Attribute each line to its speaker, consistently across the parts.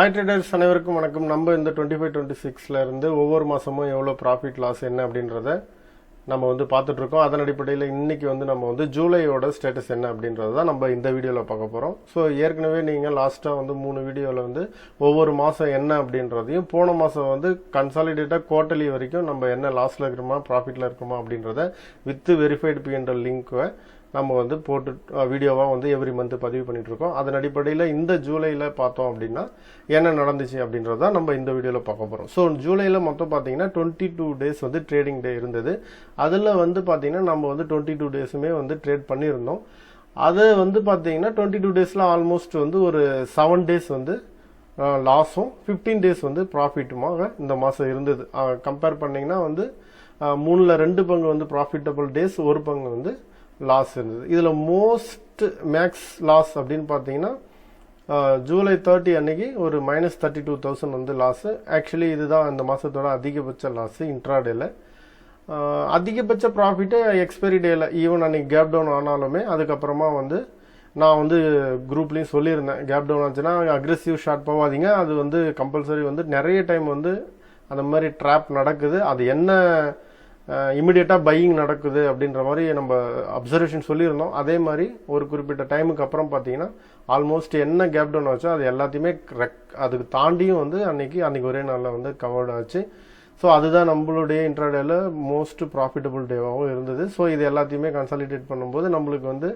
Speaker 1: Hi traders அனைவருக்கும் வணக்கம். நம்ம இந்த 25-26ல இருந்து ஒவ்வொரு மாதமும் எவ்வளோ ப்ராஃபிட் லாஸ் என்ன அப்படின்றத நம்ம பார்த்துட்ருக்கோம். அதன் அடிப்படையில் இன்றைக்கி நம்ம ஜூலையோட ஸ்டேட்டஸ் என்ன அப்படின்றது தான் நம்ம இந்த வீடியோவில் பார்க்க போகிறோம். ஸோ ஏற்கனவே நீங்கள் லாஸ்ட்டாக 3 வீடியோவில் ஒவ்வொரு மாதம் என்ன அப்படின்றதையும் போன மாதம் கன்சாலிடேட்டாக குவார்ட்டர்லி வரைக்கும் நம்ம என்ன லாஸில் இருக்கிறோமா ப்ராஃபிட்டில் இருக்கிறோமா அப்படின்றத வித் வெரிஃபைடு பிஎன்ற லிங்க்கை நம்ம போட்டு வீடியோவாக எவ்ரி மந்த் பதிவு பண்ணிகிட்ருக்கோம். அதன் அடிப்படையில் இந்த ஜூலையில் பார்த்தோம் அப்படின்னா என்ன நடந்துச்சு அப்படின்றத நம்ம இந்த வீடியோவில் பார்க்க போகிறோம். ஸோ ஜூலையில் மொத்தம் பார்த்தீங்கன்னா 22 டேஸ் ட்ரேடிங் டே இருந்தது. அதில் பார்த்தீங்கன்னா நம்ம 22 டேஸுமே ட்ரேட் பண்ணியிருந்தோம். அது பார்த்தீங்கன்னா 22 டேஸில் ஆல்மோஸ்ட் ஒரு 7 டேஸ் லாஸும் 15 டேஸ் ப்ராஃபிட்டுமாக இந்த மாதம் இருந்தது. கம்பேர் பண்ணிங்கன்னா 3ல் 2 பங்கு ப்ராஃபிட்டபிள் டேஸ், ஒரு பங்கு லாஸ் இருந்தது. இதில் மோஸ்ட் மேக்ஸ் லாஸ் அப்படின்னு பார்த்தீங்கன்னா ஜூலை 30 அன்னைக்கு ஒரு -32,000 லாஸு. ஆக்சுவலி இதுதான் இந்த மாதத்தோட அதிகபட்ச லாஸு இன்ட்ராடேல. அதிகபட்ச ப்ராஃபிட்டு எக்ஸ்பைரி டேயில் ஈவன் அன்னைக்கு கேப் டவுன் ஆனாலுமே அதுக்கப்புறமா நான் குரூப்லேயும் சொல்லியிருந்தேன், கேப் டவுன் ஆச்சுன்னா அக்ரெசிவ் ஷார்ட் போகாதீங்க, அது கம்பல்சரி நிறைய டைம் அந்த மாதிரி ட்ராப் நடக்குது, அது என்ன இமிடியேட்டாக பையிங் நடக்குது அப்படின்ற மாதிரி நம்ம அப்சர்வேஷன் சொல்லியிருந்தோம். அதே மாதிரி ஒரு குறிப்பிட்ட டைமுக்கு அப்புறம் பார்த்தீங்கன்னா ஆல்மோஸ்ட் என்ன கேப் டவுன் ஆச்சோ அது எல்லாத்தையுமே அதுக்கு தாண்டியும் அன்னைக்கு ஒரே நாளில் கவர்ட் ஆச்சு. ஸோ அதுதான் நம்மளுடைய இன்ட்ராடேல மோஸ்ட் ப்ராஃபிட்டபிள் டேவாகவும் இருந்தது. ஸோ இது எல்லாத்தையுமே கன்சாலிடேட் பண்ணும்போது நம்மளுக்கு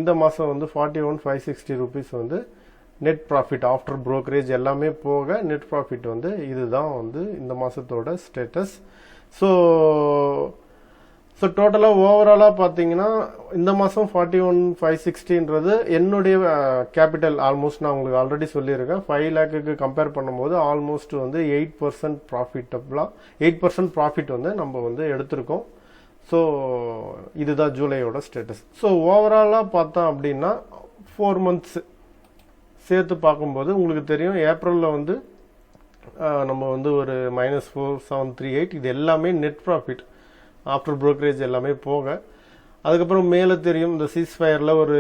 Speaker 1: இந்த மாதம் 41,560 rupees net profit after brokerage எல்லாமே போக நெட் ப்ராஃபிட் இதுதான் இந்த மாதத்தோட ஸ்டேட்டஸ். ஸோ டோட்டலாக ஓவராலாக பார்த்தீங்கன்னா இந்த மாதம் 41,560ன்றது என்னுடைய கேபிட்டல் ஆல்மோஸ்ட் நான் உங்களுக்கு ஆல்ரெடி சொல்லியிருக்கேன். 5 lakhக்கு கம்பேர் பண்ணும்போது ஆல்மோஸ்ட் 8% ப்ராஃபிட்டபிளாக 8% ப்ராஃபிட் நம்ம எடுத்திருக்கோம். ஸோ இதுதான் ஜூலையோட ஸ்டேட்டஸ். ஸோ ஓவராலாக பார்த்தோம் அப்படின்னா 4 months சேர்த்து பார்க்கும்போது உங்களுக்கு தெரியும், ஏப்ரலில் நம்ம ஒரு -4,738, இது எல்லாமே நெட் ப்ராஃபிட் ஆஃப்டர் ப்ரோக்கரேஜ் எல்லாமே போக. அதுக்கப்புறம் மேலே தெரியும், இந்த சீஸ்ஃபயரில் ஒரு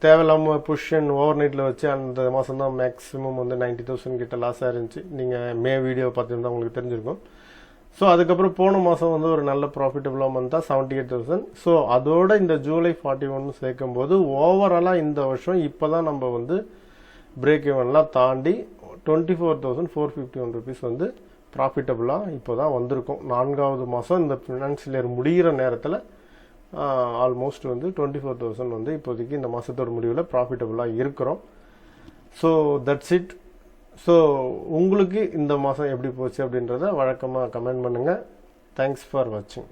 Speaker 1: தேவையில்லாமல் புஷன் ஓவர் நைட்டில் வச்சு அந்த மாதம் தான் மேக்ஸிமம் 90,000 கிட்ட லாஸாக இருந்துச்சு. நீங்கள் வீடியோ பார்த்துருந்தா உங்களுக்கு தெரிஞ்சிருக்கும். ஸோ அதுக்கப்புறம் போன மாதம் ஒரு நல்ல ப்ராஃபிட்டபுளாக மந்தாக 78,000. ஸோ அதோட இந்த ஜூலை 41 சேர்க்கும் போது ஓவராலாக இந்த வருஷம் இப்போ தான் நம்ம பிரேக் ஈவன்லாம் தாண்டி 24,451 rupees ப்ராஃபிட்டபுளாக இப்போ தான் வந்திருக்கும். 4வது மாதம் இந்த ஃபினான்ஷியல் இயர் முடிகிற நேரத்தில் ஆல்மோஸ்ட் 24,000 இப்போதைக்கு இந்த மாதத்தோட முடிவில் ப்ராஃபிட்டபுளாக இருக்கிறோம். So that's it. ஸோ உங்களுக்கு இந்த மாதம் எப்படி போச்சு அப்படின்றத வழக்கமாக கமெண்ட் பண்ணுங்கள். தேங்க்ஸ் ஃபார் வாட்சிங்.